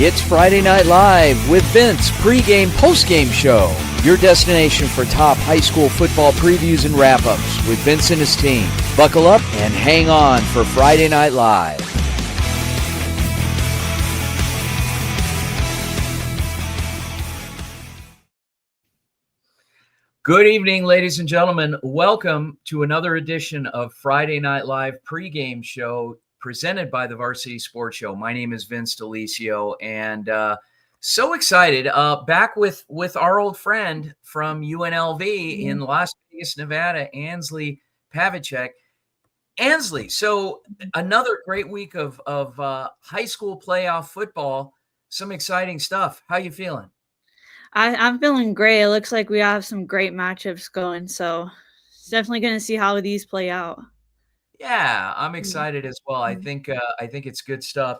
It's Friday Night Live with Vince, pregame, postgame show. Your destination for top high school football previews and wrap-ups with Vince and his team. Buckle up and hang on for Friday Night Live. Good evening, ladies and gentlemen. Welcome to another edition of Friday Night Live pregame show presented by the Varsity Sports Show. My name is Vince DeLisio, and so excited. Back with our old friend from UNLV in Las Vegas, Nevada, Ansley Pavicek. Ansley, so another great week of high school playoff football. Some exciting stuff. How you feeling? I'm feeling great. It looks like we have some great matchups going, so definitely going to see how these play out. Yeah, I'm excited as well. I think it's good stuff.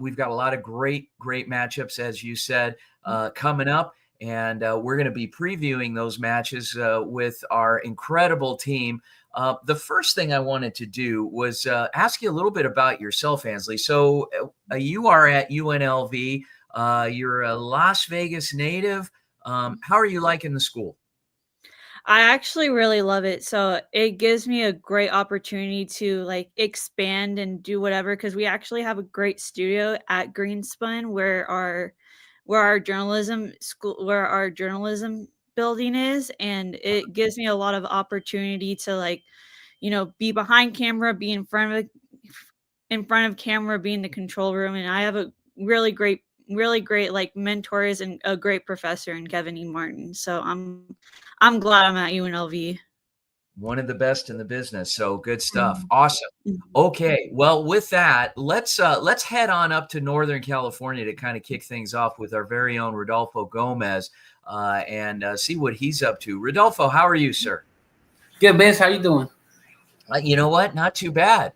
We've got a lot of great matchups, as you said, coming up, and we're going to be previewing those matches with our incredible team. The first thing I wanted to do was ask you a little bit about yourself, Ansley. So you are at UNLV. You're a Las Vegas native. How are you liking the school? I actually really love it. So it gives me a great opportunity to expand and do whatever, because we actually have a great studio at Greenspun where our journalism building is, and it gives me a lot of opportunity to be behind camera, be in front of camera, be in the control room, and I have a really great mentors and a great professor in Kevin E. Martin. So I'm glad I'm at UNLV. One of the best in the business. So good stuff. Awesome. Okay. Well, with that, let's head on up to Northern California to kind of kick things off with our very own Rodolfo Gomez and see what he's up to. Rodolfo, how are you, sir? Good, Vince. How you doing? You know what? Not too bad.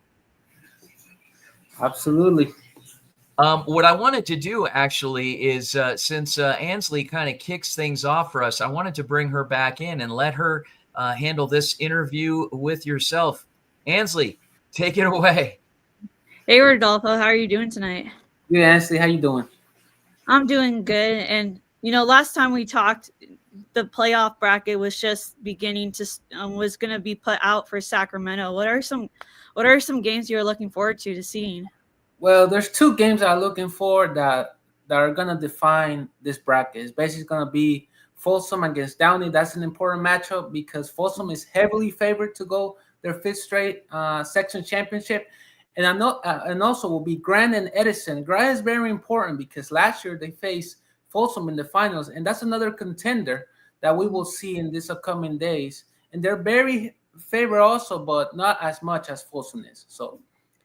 Absolutely. What I wanted to do actually is since Ansley kind of kicks things off for us, I wanted to bring her back in and let her handle this interview with yourself. Ansley, take it away. Hey, Rodolfo, how are you doing tonight? Good, Ansley. How you doing? I'm doing good. And, last time we talked, the playoff bracket was just beginning to was going to be put out for Sacramento. What are some games you're looking forward to seeing? Well, there's two games I'm looking for that are going to define this bracket. It's basically going to be Folsom against Downey. That's an important matchup because Folsom is heavily favored to go their fifth straight section championship. And I know, and also will be Grant and Edison. Grant is very important because last year they faced Folsom in the finals, and that's another contender that we will see in these upcoming days. And they're very favored also, but not as much as Folsom is. So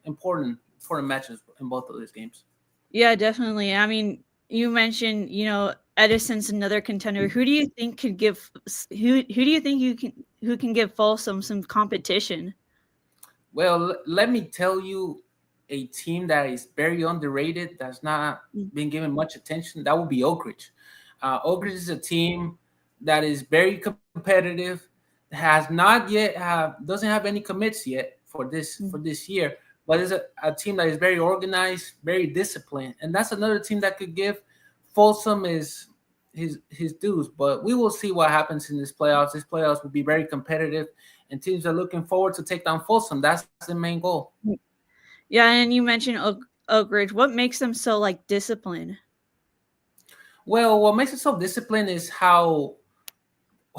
important matches in both of these games. Yeah, definitely. I mean, you mentioned, Edison's another contender. Who do you think could give who do you think who can give Folsom some competition? Well, let me tell you a team that is very underrated, that's not been given much attention. That would be Oak Ridge. Oak Ridge is a team that is very competitive, has not yet doesn't have any commits yet for this year. But it's a team that is very organized, very disciplined. And that's another team that could give Folsom his dues. But we will see what happens in this playoffs. This playoffs will be very competitive, and teams are looking forward to take down Folsom. That's the main goal. Yeah, and you mentioned Oak Ridge. What makes them so disciplined? Well, what makes it so disciplined is how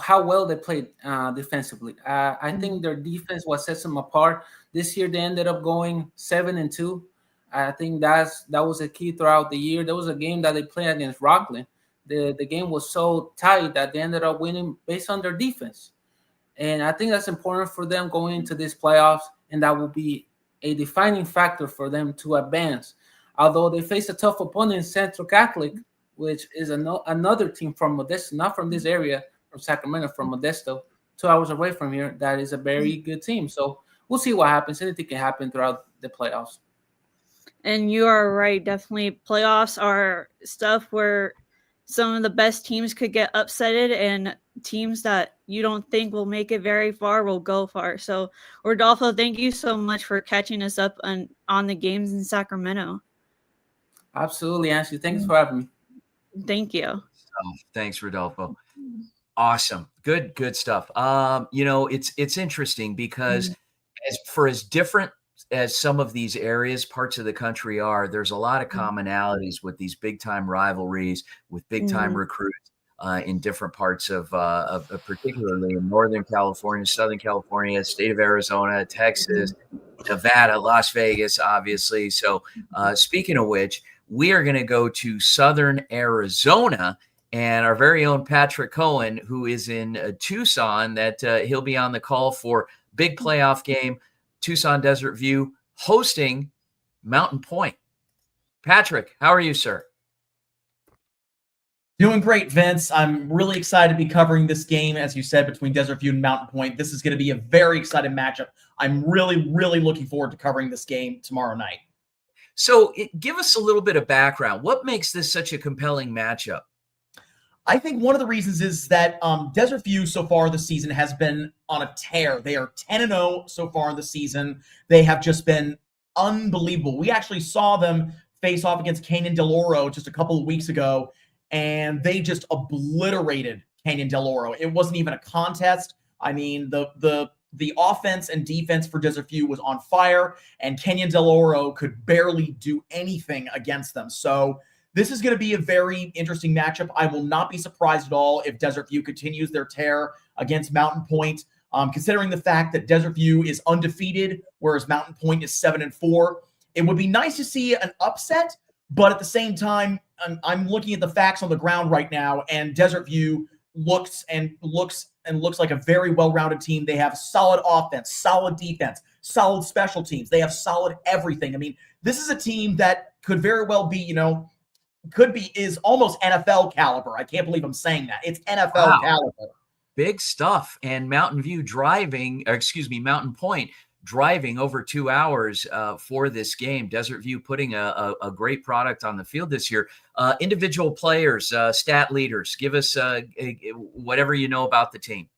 well they played defensively. I think their defense what sets them apart. This year they ended up going 7-2. I think that was a key throughout the year. There was a game that they played against Rockland. The game was so tight that they ended up winning based on their defense. And I think that's important for them going into this playoffs, and that will be a defining factor for them to advance. Although they face a tough opponent in Central Catholic, which is another team from Modesto, not from this area, from Sacramento, from Modesto, 2 hours away from here. That is a very good team. So we'll see what happens. Anything can happen throughout the playoffs. And you are right. Definitely playoffs are stuff where some of the best teams could get upsetted, and teams that you don't think will make it very far will go far. So, Rodolfo, thank you so much for catching us up on the games in Sacramento. Absolutely, Ashley. Thanks for having me. Thank you. Oh, thanks, Rodolfo. Awesome. Good stuff. It's interesting because as different as some of these areas, parts of the country are, there's a lot of commonalities with these big time rivalries, with big time recruits in different parts of particularly in Northern California, Southern California, state of Arizona, Texas, Nevada, Las Vegas, obviously. So speaking of which, we are going to go to Southern Arizona and our very own Patrick Cohen, who is in Tucson, that he'll be on the call for big playoff game, Tucson Desert View, hosting Mountain Point. Patrick, how are you, sir? Doing great, Vince. I'm really excited to be covering this game, as you said, between Desert View and Mountain Point. This is going to be a very exciting matchup. I'm really, really looking forward to covering this game tomorrow night. So give us a little bit of background. What makes this such a compelling matchup? I think one of the reasons is that Desert View so far this season has been on a tear. They are 10-0 so far this season. They have just been unbelievable. We actually saw them face off against Canyon Del Oro just a couple of weeks ago, and they just obliterated Canyon Del Oro. It wasn't even a contest. I mean, the offense and defense for Desert View was on fire, and Canyon Del Oro could barely do anything against them. So this is going to be a very interesting matchup. I will not be surprised at all if Desert View continues their tear against Mountain Point, considering the fact that Desert View is undefeated, whereas Mountain Point is 7-4. It would be nice to see an upset, but at the same time, I'm looking at the facts on the ground right now, and Desert View looks like a very well-rounded team. They have solid offense, solid defense, solid special teams. They have solid everything. I mean, this is a team that could very well be, is almost NFL caliber. I can't believe I'm saying that. It's NFL caliber. Big stuff. And Mountain Point driving over 2 hours for this game. Desert View putting a great product on the field this year. Individual players, stat leaders, give us whatever you know about the team.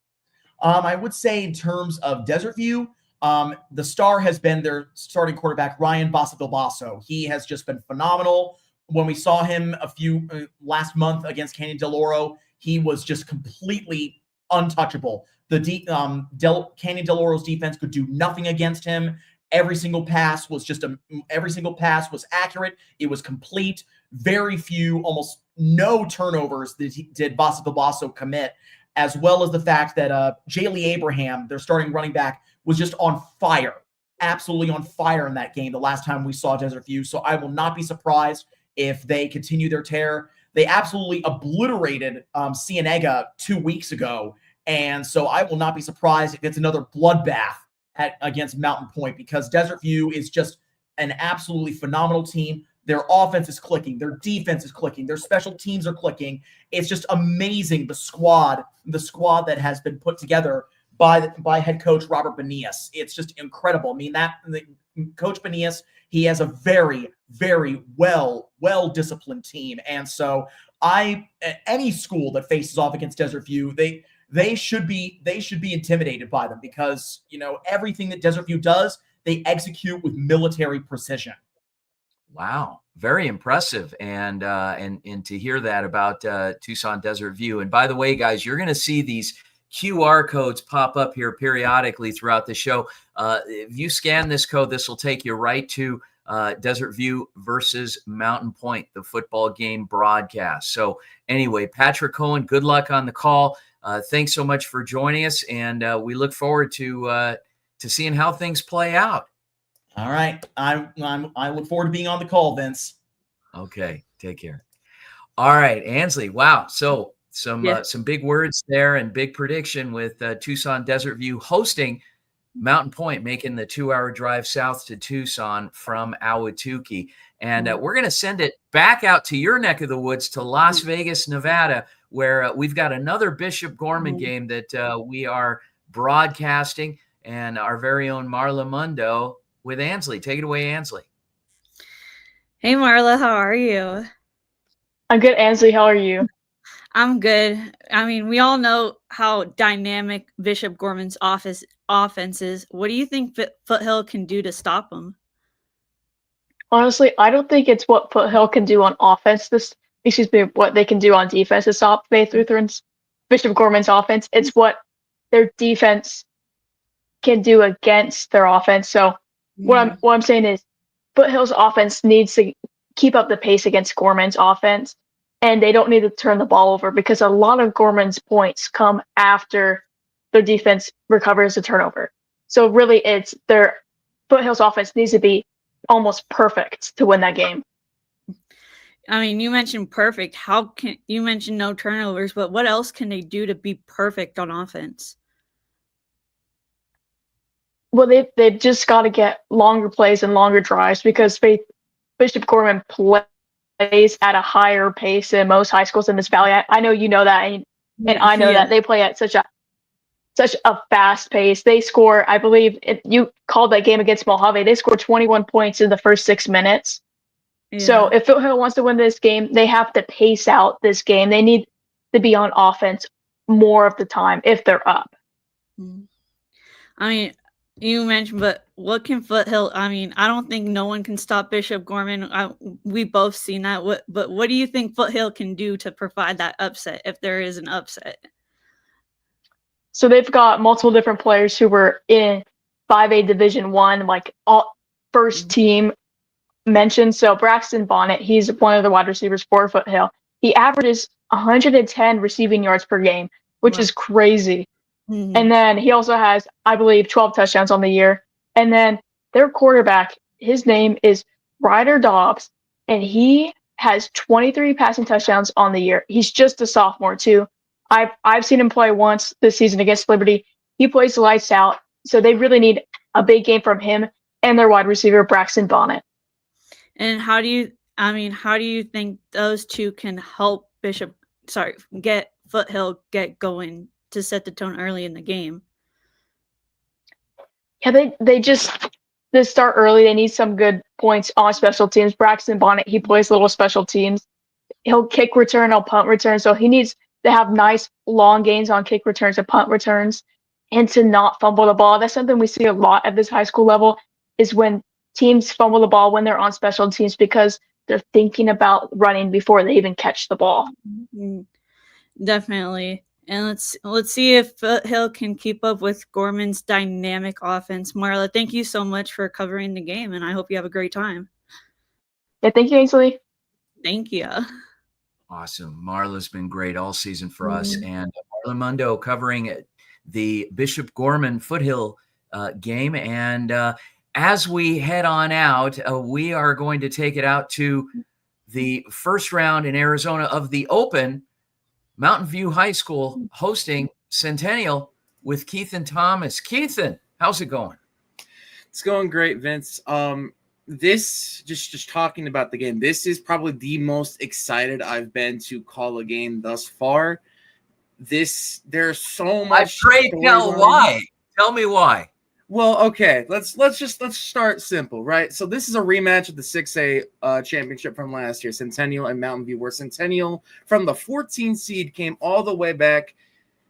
I would say in terms of Desert View, the star has been their starting quarterback, Ryan Basso. He has just been phenomenal. When we saw him last month against Canyon Del Oro, he was just completely untouchable. Canyon Del Oro's defense could do nothing against him. Every single pass was accurate. It was complete. Very few, almost no turnovers did Basso commit, as well as the fact that Jaylee Abraham, their starting running back, was just on fire, absolutely on fire in that game the last time we saw Desert View. So I will not be surprised if they continue their tear. They absolutely obliterated Cienega 2 weeks ago, and so I will not be surprised if it's another bloodbath against Mountain Point, because Desert View is just an absolutely phenomenal team. Their offense is clicking. Their defense is clicking. Their special teams are clicking. It's just amazing, the squad that has been put together by head coach Robert Benias. It's just incredible. I mean, Coach Benias, he has a very, very well-disciplined team. And so any school that faces off against Desert View, they should be intimidated by them, because, everything that Desert View does, they execute with military precision. Wow, very impressive, and to hear that about Tucson Desert View. And by the way, guys, you're going to see these QR codes pop up here periodically throughout the show. If you scan this code, this will take you right to Desert View versus Mountain Point, the football game broadcast. So anyway, Patrick Cohen, good luck on the call. Thanks so much for joining us, and we look forward to seeing how things play out. All right. I look forward to being on the call, Vince. Okay. Take care. All right, Ansley. Wow. So some big words there and big prediction with Tucson Desert View hosting Mountain Point, making the 2-hour drive south to Tucson from Ahwatukee. And we're going to send it back out to your neck of the woods, to Las Vegas, Nevada, where we've got another Bishop Gorman game that we are broadcasting, and our very own Marla Mundo with Ansley. Take it away, Ansley. Hey, Marla, how are you? I'm good, Ansley. How are you? I'm good. I mean, we all know how dynamic Bishop Gorman's offense is. What do you think Foothill can do to stop them? Honestly, I don't think it's what Foothill can do on offense. What they can do on defense to stop Faith Lutheran's Bishop Gorman's offense. It's what their defense can do against their offense. So what I'm saying is Foothill's offense needs to keep up the pace against Gorman's offense, and they don't need to turn the ball over because a lot of Gorman's points come after their defense recovers a turnover. So really, it's their Foothill's offense needs to be almost perfect to win that game. I mean, you mentioned perfect. You mentioned no turnovers, but what else can they do to be perfect on offense? Well, they've just got to get longer plays and longer drives because Bishop Gorman plays at a higher pace than most high schools in this valley. I know you know that, and I know that they play at such a fast pace. They score, I believe, if you called that game against Mojave, they scored 21 points in the first 6 minutes. Yeah. So if Foothill wants to win this game, they have to pace out this game. They need to be on offense more of the time if they're up. I mean, you mentioned, but what can Foothill? I mean, I don't think no one can stop Bishop Gorman. We both seen that. But what do you think Foothill can do to provide that upset if there is an upset? So they've got multiple different players who were in 5A Division I, like all first team mentioned. So Braxton Bonnet, he's one of the wide receivers for Foothill. He averages 110 receiving yards per game, which is crazy. And then he also has, I believe, 12 touchdowns on the year. And then their quarterback, his name is Ryder Dobbs, and he has 23 passing touchdowns on the year. He's just a sophomore too. I've seen him play once this season against Liberty. He plays lights out. So they really need a big game from him and their wide receiver, Braxton Bonnet. And how do you think those two can help get Foothill get going to set the tone early in the game? Yeah, they just to start early. They need some good points on special teams. Braxton Bonnet, he plays little special teams. He'll kick return, he'll punt return. So he needs to have nice long gains on kick returns and punt returns and to not fumble the ball. That's something we see a lot at this high school level is when teams fumble the ball when they're on special teams because they're thinking about running before they even catch the ball. Definitely. And let's see if Foothill can keep up with Gorman's dynamic offense. Marla, thank you so much for covering the game, and I hope you have a great time. Yeah, thank you, Ainsley. Thank you. Awesome. Marla's been great all season for us. And Marla Mundo covering the Bishop Gorman Foothill game. And as we head on out, we are going to take it out to the first round in Arizona of the Open. Mountain View High School hosting Centennial with Keithan Thomas. Keithan, how's it going? It's going great, Vince. This just talking about the game, this is probably the most excited I've been to call a game thus far. There's so much. Pray tell why. Tell me why. Well, okay, let's start simple, right? So this is a rematch of the 6A championship from last year, Centennial and Mountain View, where Centennial from the 14 seed came all the way back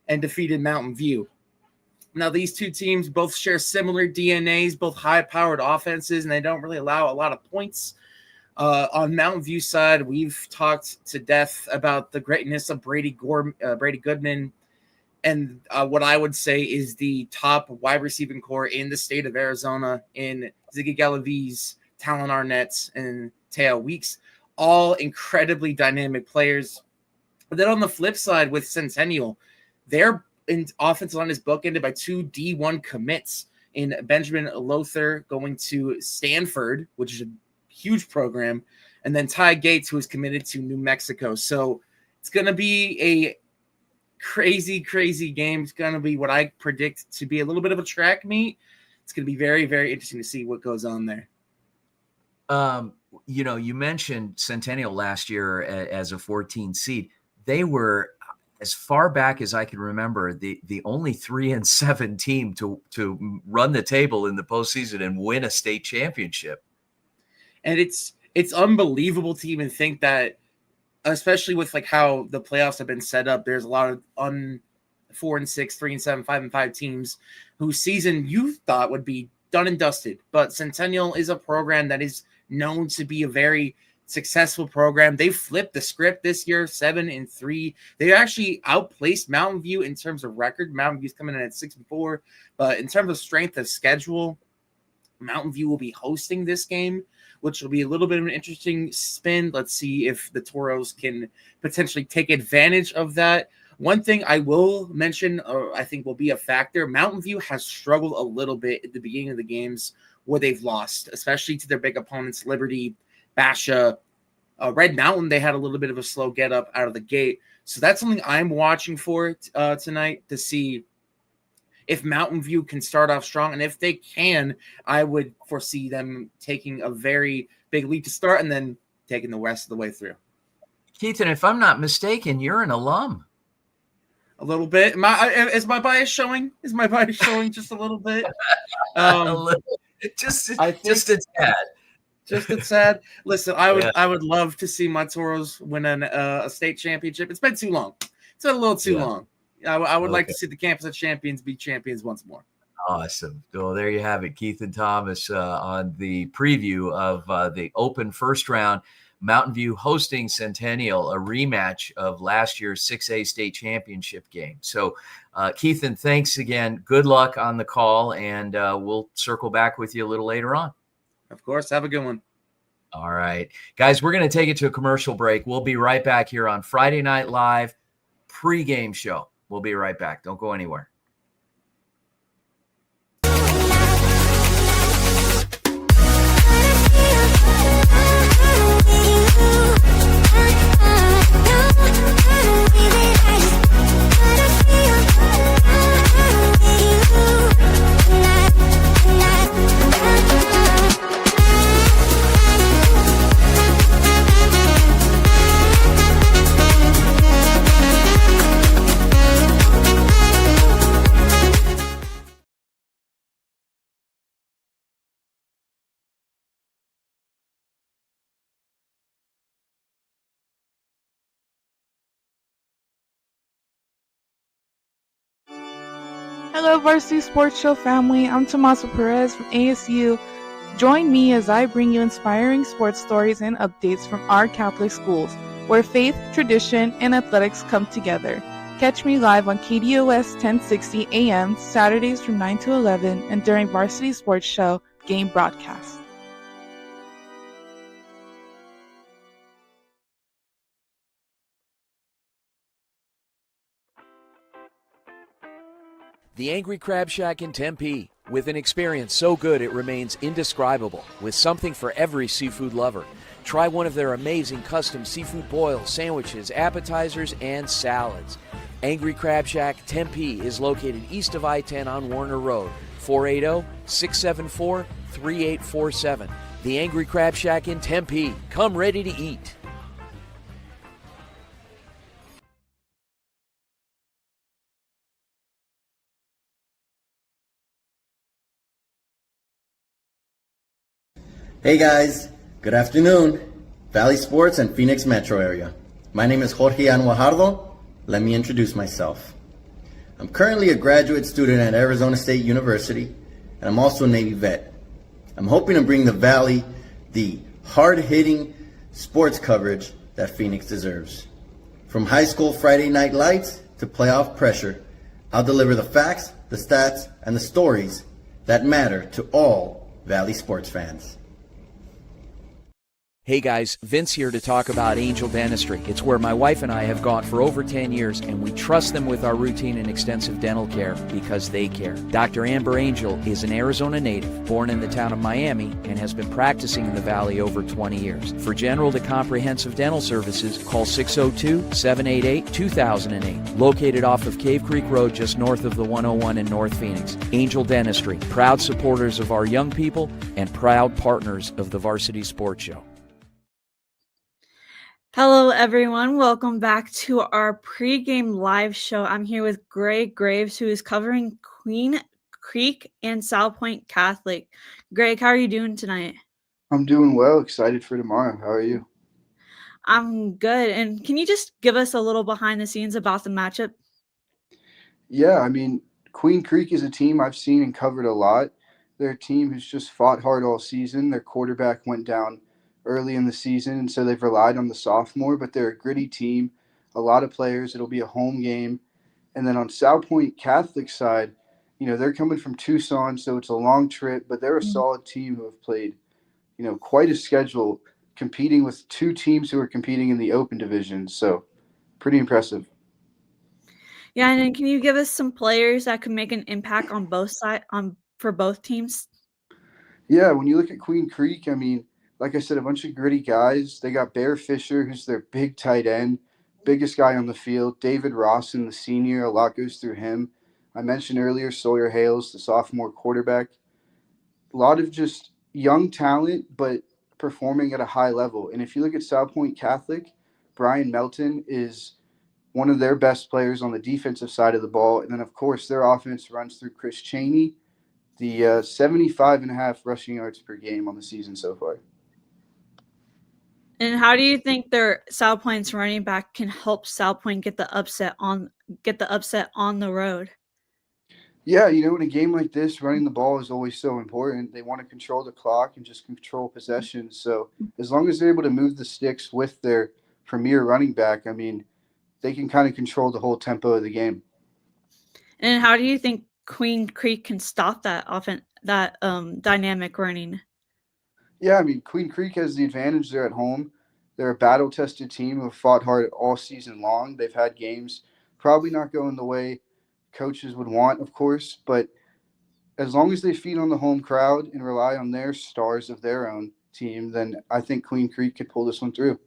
and defeated Mountain View. Now, these two teams both share similar DNAs, both high-powered offenses, and they don't really allow a lot of points. On Mountain View side, we've talked to death about the greatness of Brady Goodman, and what I would say is the top wide receiving core in the state of Arizona in Ziggy Galaviz, Talon Arnett, and Teo Weeks, all incredibly dynamic players. But then on the flip side with Centennial, their offensive line is bookended by two D1 commits in Benjamin Lothar going to Stanford, which is a huge program, and then Ty Gates, who is committed to New Mexico. So it's going to be a crazy game. It's going to be what I predict to be a little bit of a track meet. It's going to be very, very interesting to see what goes on there. You mentioned Centennial last year as a 14 seed. They were, as far back as I can remember, the only 3-7 team to run the table in the postseason and win a state championship. And it's unbelievable to even think that, especially with like how the playoffs have been set up, there's a lot of 4-6, 3-7, 5-5 teams whose season you thought would be done and dusted. But Centennial is a program that is known to be a very successful program. They flipped the script this year, 7-3. They actually outplaced Mountain View in terms of record. Mountain View's coming in at 6-4, but in terms of strength of schedule, Mountain View will be hosting this game, which will be a little bit of an interesting spin. Let's see if the Toros can potentially take advantage of that. One thing I will mention, or I think will be a factor, Mountain View has struggled a little bit at the beginning of the games where they've lost, especially to their big opponents, Liberty, Basha, Red Mountain. They had a little bit of a slow get up out of the gate. So that's something I'm watching for tonight to see if Mountain View can start off strong. And if they can, I would foresee them taking a very big lead to start and then taking the rest of the way through. Keith, and if I'm not mistaken, you're an alum. A little bit. Is my bias showing? Is my bias showing just a little bit? A little, just a tad. Just a sad. Listen, I would love to see my Toros win a state championship. It's been too long. It's been a little too long. I would like to see the campus of champions be champions once more. Awesome. Well, there you have it. Keith and Thomas on the preview of the open first round. Mountain View hosting Centennial, a rematch of last year's 6A state championship game. So, Keithan, thanks again. Good luck on the call, and we'll circle back with you a little later on. Of course. Have a good one. All right. Guys, we're going to take it to a commercial break. We'll be right back here on Friday Night Live pregame show. We'll be right back. Don't go anywhere. Hello, Varsity Sports Show family. I'm Tommaso Perez from ASU. Join me as I bring you inspiring sports stories and updates from our Catholic schools, where faith, tradition, and athletics come together. Catch me live on KDOS 1060 AM Saturdays from 9 to 11 and during Varsity Sports Show game broadcast. The Angry Crab Shack in Tempe, with an experience so good it remains indescribable, with something for every seafood lover. Try one of their amazing custom seafood boils, sandwiches, appetizers, and salads. Angry Crab Shack Tempe is located east of I-10 on Warner Road, 480-674-3847. The Angry Crab Shack in Tempe. Come ready to eat. Hey guys, good afternoon. Valley Sports and Phoenix metro area. My name is Jorge Anwajardo. Let me introduce myself. I'm currently a graduate student at Arizona State University, and I'm also a Navy vet. I'm hoping to bring the Valley the hard-hitting sports coverage that Phoenix deserves. From high school Friday night lights to playoff pressure, I'll deliver the facts, the stats, and the stories that matter to all Valley sports fans. Hey guys, Vince here to talk about Angel Dentistry. It's where my wife and I have gone for over 10 years, and we trust them with our routine and extensive dental care because they care. Dr. Amber Angel is an Arizona native, born in the town of Miami, and has been practicing in the Valley over 20 years. For general to comprehensive dental services, call 602-788-2008. Located off of Cave Creek Road just north of the 101 in North Phoenix. Angel Dentistry, proud supporters of our young people and proud partners of the Varsity Sports Show. Hello, everyone. Welcome back to our pregame live show. I'm here with Greg Graves, who is covering Queen Creek and South Point Catholic. Greg, how are you doing tonight? I'm doing well. Excited for tomorrow. How are you? I'm good. And can you just give us a little behind the scenes about the matchup? Yeah, I mean, Queen Creek is a team I've seen and covered a lot. They're a team who's just fought hard all season. Their quarterback went down early in the season, and so they've relied on the sophomore, but they're a gritty team, a lot of players. It'll be a home game. And then on South Point Catholic side, they're coming from Tucson, so it's a long trip, but they're a solid team who have played, quite a schedule, competing with two teams who are competing in the open division. So pretty impressive. Yeah, and then can you give us some players that could make an impact on both for both teams? Yeah, when you look at Queen Creek, I mean, like I said, a bunch of gritty guys. They got Bear Fisher, who's their big tight end, biggest guy on the field. David Rawson, the senior, a lot goes through him. I mentioned earlier Sawyer Hales, the sophomore quarterback. A lot of just young talent, but performing at a high level. And if you look at South Point Catholic, Brian Melton is one of their best players on the defensive side of the ball. And then, of course, their offense runs through Chris Cheney, the 75.5 rushing yards per game on the season so far. And how do you think their South Point's running back can help South Point get the upset on the road? Yeah, in a game like this, running the ball is always so important. They want to control the clock and just control possession. So as long as they're able to move the sticks with their premier running back, I mean, they can kind of control the whole tempo of the game. And how do you think Queen Creek can stop that dynamic running? Yeah, I mean, Queen Creek has the advantage. They're at home. They're a battle-tested team who have fought hard all season long. They've had games probably not going the way coaches would want, of course, but as long as they feed on the home crowd and rely on their stars of their own team, then I think Queen Creek could pull this one through.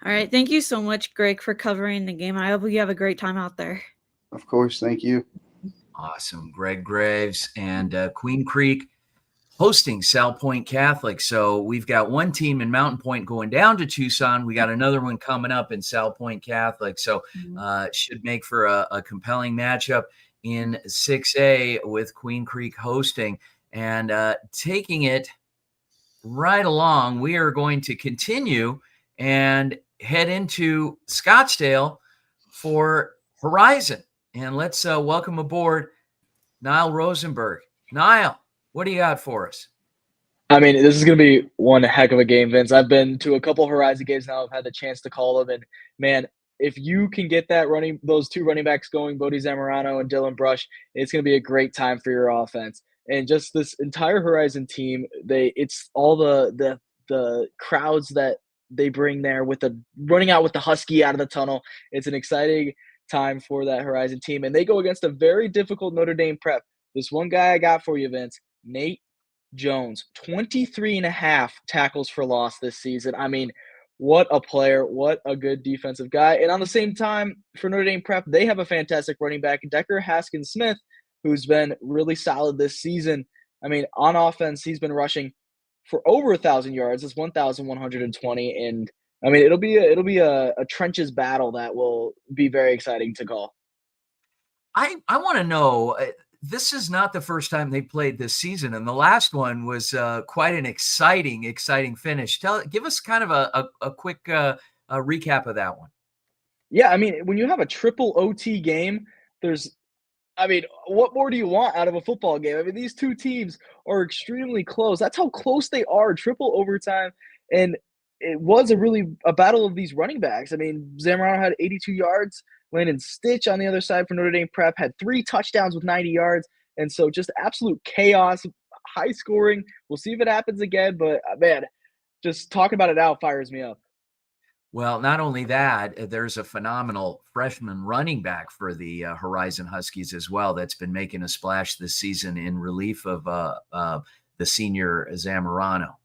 All right. Thank you so much, Greg, for covering the game. I hope you have a great time out there. Of course. Thank you. Awesome. Greg Graves and Queen Creek hosting South Point Catholic. So we've got one team in Mountain Point going down to Tucson. We got another one coming up in South Point Catholic. So should make for a compelling matchup in 6A with Queen Creek hosting. And taking it right along, we are going to continue and head into Scottsdale for Horizon. And let's welcome aboard Niall Rosenberg. Niall, what do you got for us? I mean, this is going to be one heck of a game, Vince. I've been to a couple Horizon games now. I've had the chance to call them. And, man, if you can get those two running backs going, Bodie Zamorano and Dylan Brush, it's going to be a great time for your offense. And just this entire Horizon team, it's all the crowds that they bring there with the running out with the Husky out of the tunnel. It's an exciting time for that Horizon team. And they go against a very difficult Notre Dame prep. This one guy I got for you, Vince, Nate Jones, 23.5 tackles for loss this season. I mean, what a player, what a good defensive guy. And on the same time, for Notre Dame prep, they have a fantastic running back, Decker Haskins-Smith, who's been really solid this season. I mean, on offense, he's been rushing for over 1,000 yards. It's 1,120. And I mean, it'll be a trenches battle that will be very exciting to call. I want to know, this is not the first time they played this season, and the last one was quite an exciting finish. Give us kind of a quick recap of that one. Yeah, I mean, when you have a triple OT game, what more do you want out of a football game? I mean, these two teams are extremely close. That's how close they are, triple overtime. And it was a battle of these running backs. I mean, Zamorano had 82 yards. Landon Stitch on the other side for Notre Dame prep had 3 touchdowns with 90 yards. And so just absolute chaos, high scoring. We'll see if it happens again. But, man, just talking about it now fires me up. Well, not only that, there's a phenomenal freshman running back for the Horizon Huskies as well that's been making a splash this season in relief of the senior Zamorano.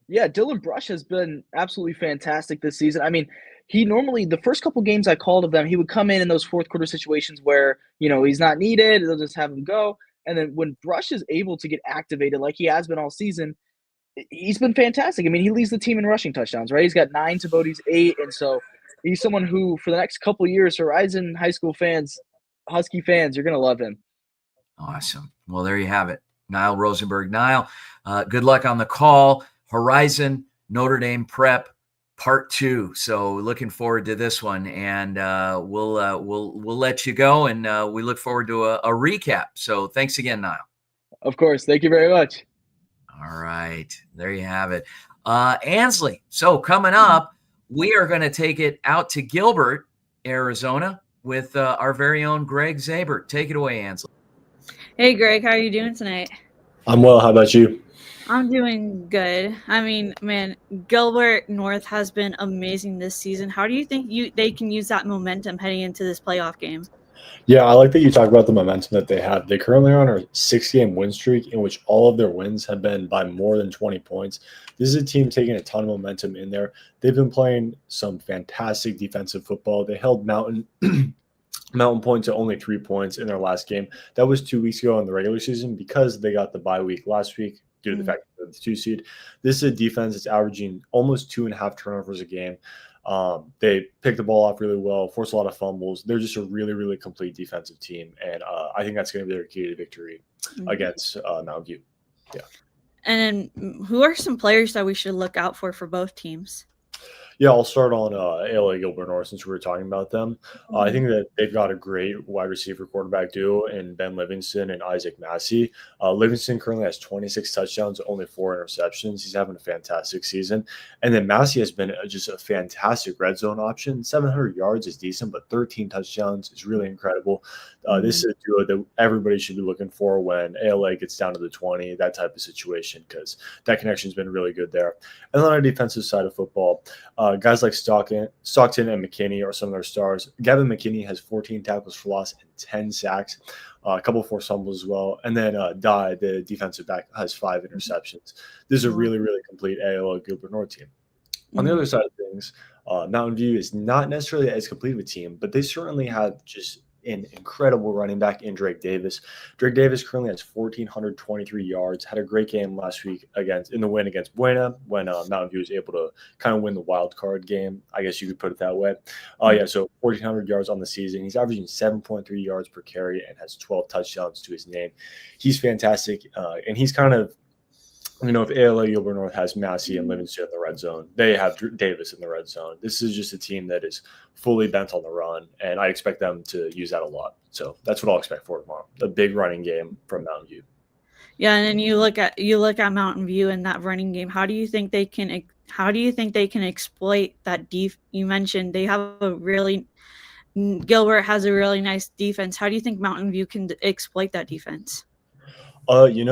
Yeah, Dylan Brush has been absolutely fantastic this season. I mean, he normally, the first couple games I called of them, he would come in those fourth quarter situations where, he's not needed. They'll just have him go. And then when Brush is able to get activated like he has been all season, he's been fantastic. I mean, he leads the team in rushing touchdowns, right? He's got 9 to Bodie's 8. And so he's someone who, for the next couple of years, Horizon high school fans, Husky fans, you're going to love him. Awesome. Well, there you have it. Niall Rosenberg. Niall, good luck on the call. Horizon, Notre Dame Prep, Part 2. So looking forward to this one, and we'll let you go, and we look forward to a recap. So thanks again, Niall. Of course. Thank you very much. All right. There you have it. Ansley. So coming up, we are going to take it out to Gilbert, Arizona, with our very own Greg Zabert. Take it away, Ansley. Hey, Greg, how are you doing tonight? I'm well. How about you? I'm doing good. I mean, man, Gilbert North has been amazing this season. How do you think they can use that momentum heading into this playoff game? Yeah, I like that you talk about the momentum that they have. They currently are on a 6-game win streak in which all of their wins have been by more than 20 points. This is a team taking a ton of momentum in there. They've been playing some fantastic defensive football. They held Mountain Point to only 3 points in their last game. That was 2 weeks ago in the regular season because they got the bye week last week due to the fact that they're the 2 seed. This is a defense that's averaging almost 2.5 turnovers a game. They pick the ball off really well, force a lot of fumbles. They're just a really, really complete defensive team. And I think that's going to be their key to victory against Mountain View. Yeah. And who are some players that we should look out for both teams? Yeah, I'll start on ALA Gilbert North since we were talking about them. I think that they've got a great wide receiver quarterback duo in Ben Livingston and Isaac Massey. Livingston currently has 26 touchdowns, only 4 interceptions. He's having a fantastic season. And then Massey has been just a fantastic red zone option. 700 yards is decent, but 13 touchdowns is really incredible. This is a duo that everybody should be looking for when ALA gets down to the 20, that type of situation, because that connection's been really good there. And then on the defensive side of football, guys like Stockton and McKinney are some of their stars. Gavin McKinney has 14 tackles for loss and 10 sacks, a couple of forced fumbles as well. And then Dye, the defensive back, has 5 interceptions. This is a really, really complete ALA Gilbert North team. On the other side of things, Mountain View is not necessarily as complete of a team, but they certainly have just an incredible running back in Drake Davis. Drake Davis currently has 1,423 yards, had a great game last week in the win against Buena when Mountain View was able to kind of win the wild card game. I guess you could put it that way. So 1,400 yards on the season. He's averaging 7.3 yards per carry and has 12 touchdowns to his name. He's fantastic. And he's kind of, if ALA Gilbert North has Massey and Livingston in the red zone, they have Davis in the red zone. This is just a team that is fully bent on the run, and I expect them to use that a lot. So that's what I'll expect for tomorrow. A big running game from Mountain View. Yeah, and then you look at Mountain View and that running game. How do you think they can exploit that you mentioned they have Gilbert has a really nice defense. How do you think Mountain View can exploit that defense? I think it's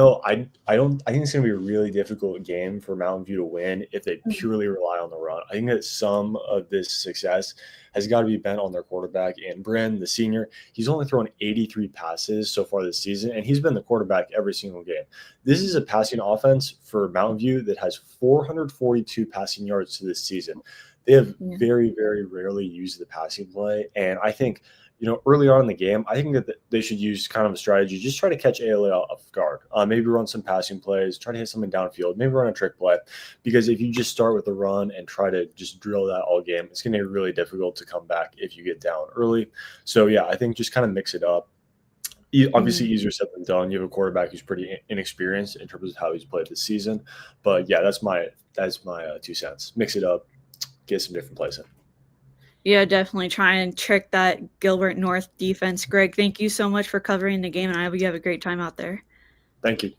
going to be a really difficult game for Mountain View to win if they purely rely on the run. I think that some of this success has got to be bent on their quarterback, and Bryn, the senior. He's only thrown 83 passes so far this season, and he's been the quarterback every single game. This is a passing offense for Mountain View that has 442 passing yards to this season. They have very, very rarely used the passing play, and I think – early on in the game, I think that they should use kind of a strategy. Just try to catch ALA off guard. Maybe run some passing plays, try to hit something downfield, maybe run a trick play. Because if you just start with the run and try to just drill that all game, it's going to be really difficult to come back if you get down early. So, yeah, I think just kind of mix it up. Obviously, easier said than done. You have a quarterback who's pretty inexperienced in terms of how he's played this season. But, yeah, that's my 2 cents. Mix it up, get some different plays in. Yeah, definitely try and trick that Gilbert North defense. Greg, thank you so much for covering the game, and I hope you have a great time out there. Thank you.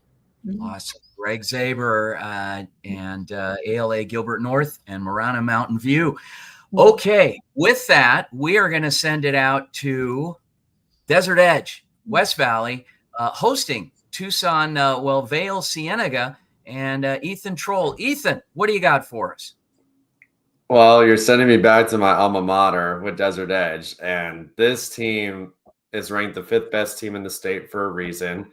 Awesome. Greg Zaber and ALA Gilbert North and Marana Mountain View. Okay, with that, we are going to send it out to Desert Edge, West Valley, hosting Tucson, Vail, Cienega, and Ethan Troll. Ethan, what do you got for us? Well, you're sending me back to my alma mater with Desert Edge, and this team is ranked the 5th best team in the state for a reason.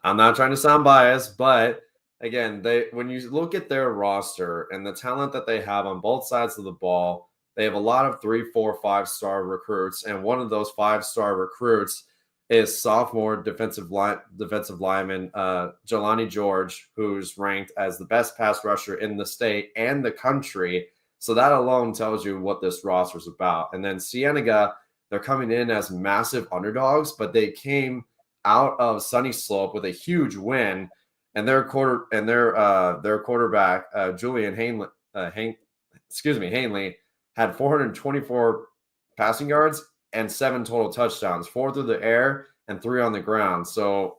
I'm not trying to sound biased, but again, when you look at their roster and the talent that they have on both sides of the ball, they have a lot of 3, 4, 5-star recruits, and one of those 5-star recruits is sophomore defensive lineman Jelani George, who's ranked as the best pass rusher in the state and the country. So that alone tells you what this roster is about. And then Cienega, they're coming in as massive underdogs, but they came out of Sunny Slope with a huge win, and their quarterback Julian Hanley had 424 passing yards and 7 total touchdowns, 4 through the air and 3 on the ground. So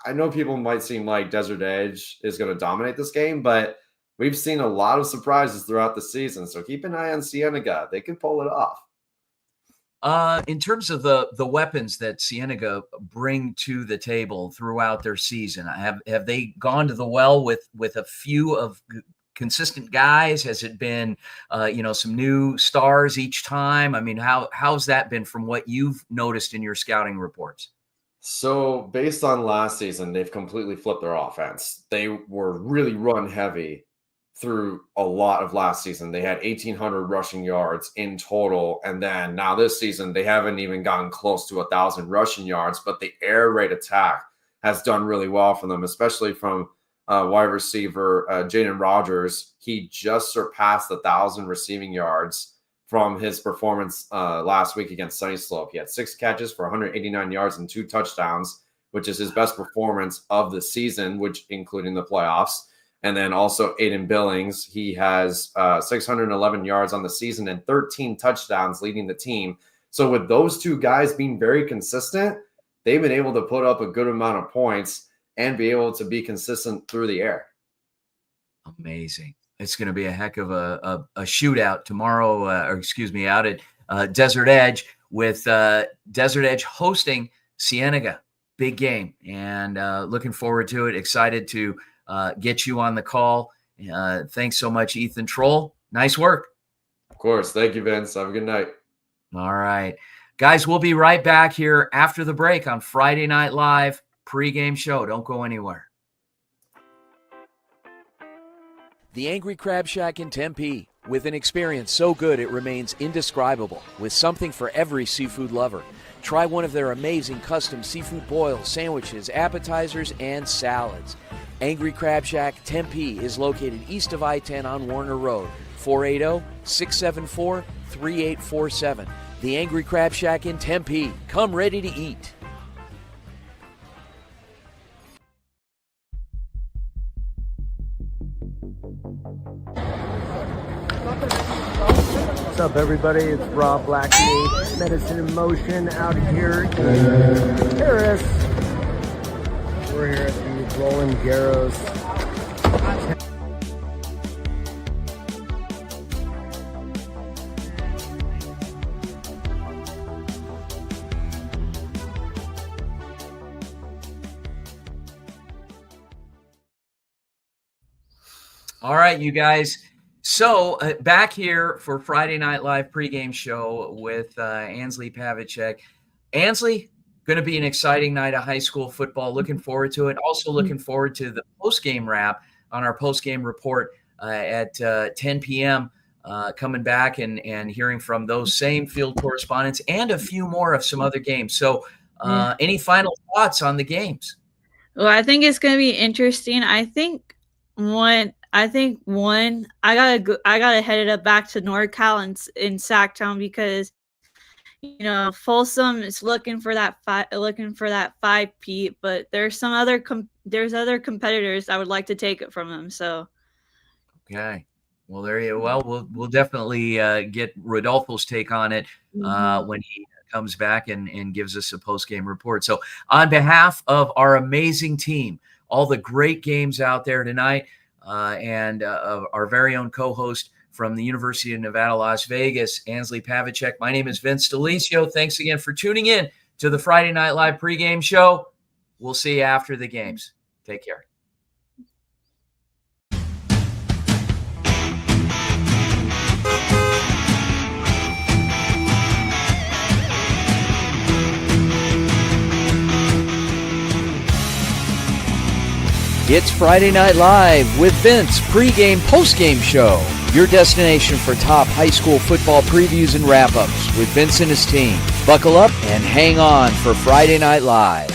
I know people might seem like Desert Edge is going to dominate this game, but we've seen a lot of surprises throughout the season. So keep an eye on Cienega. They can pull it off. In terms of the weapons that Cienega bring to the table throughout their season, have they gone to the well with a few of consistent guys? Has it been some new stars each time? I mean, how's that been from what you've noticed in your scouting reports? So based on last season, they've completely flipped their offense. They were really run heavy through a lot of last season. They had 1,800 rushing yards in total. And then now this season, they haven't even gotten close to 1,000 rushing yards, but the air raid attack has done really well for them, especially from wide receiver Jaden Rogers. He just surpassed 1,000 receiving yards from his performance last week against Sunny Slope. He had 6 catches for 189 yards and 2 touchdowns, which is his best performance of the season, which including the playoffs. And then also Aiden Billings, he has 611 yards on the season and 13 touchdowns leading the team. So with those two guys being very consistent, they've been able to put up a good amount of points and be able to be consistent through the air. Amazing. It's going to be a heck of a shootout tomorrow, out at Desert Edge, with Desert Edge hosting Cienega. Big game, and looking forward to it. Excited to get you on the call. Thanks so much, Ethan Troll. Nice work. Of course. Thank you, Vince. Have a good night. All right. Guys, we'll be right back here after the break on Friday Night Live pregame show. Don't go anywhere. The Angry Crab Shack in Tempe. With an experience so good it remains indescribable, with something for every seafood lover. Try one of their amazing custom seafood boils, sandwiches, appetizers, and salads. Angry Crab Shack Tempe is located east of I-10 on Warner Road, 480-674-3847. The Angry Crab Shack in Tempe. Come ready to eat. What's up, everybody? It's Rob Blackney, Medicine in Motion, out here in Paris. We're here at the Roland Garros. All right, you guys. So back here for Friday Night Live pregame show with Ansley Pavicek. Ansley, going to be an exciting night of high school football. Looking forward to it. Also looking forward to the postgame wrap on our postgame report at 10 p.m. Coming back and hearing from those same field correspondents and a few more of some other games. So any final thoughts on the games? Well, I think it's going to be interesting. I gotta head it up back to NorCal and in Sacktown because Folsom is looking for that 5-peat, but there's other competitors I would like to take it from them. So okay, well there you we'll definitely get Rodolfo's take on it when he comes back and gives us a post-game report. So on behalf of our amazing team, all the great games out there tonight. And our very own co-host from the University of Nevada, Las Vegas, Ansley Pavicek. My name is Vince Delicio. Thanks again for tuning in to the Friday Night Live pregame show. We'll see you after the games. Take care. It's Friday Night Live with Vince, pregame, postgame show. Your destination for top high school football previews and wrap-ups with Vince and his team. Buckle up and hang on for Friday Night Live.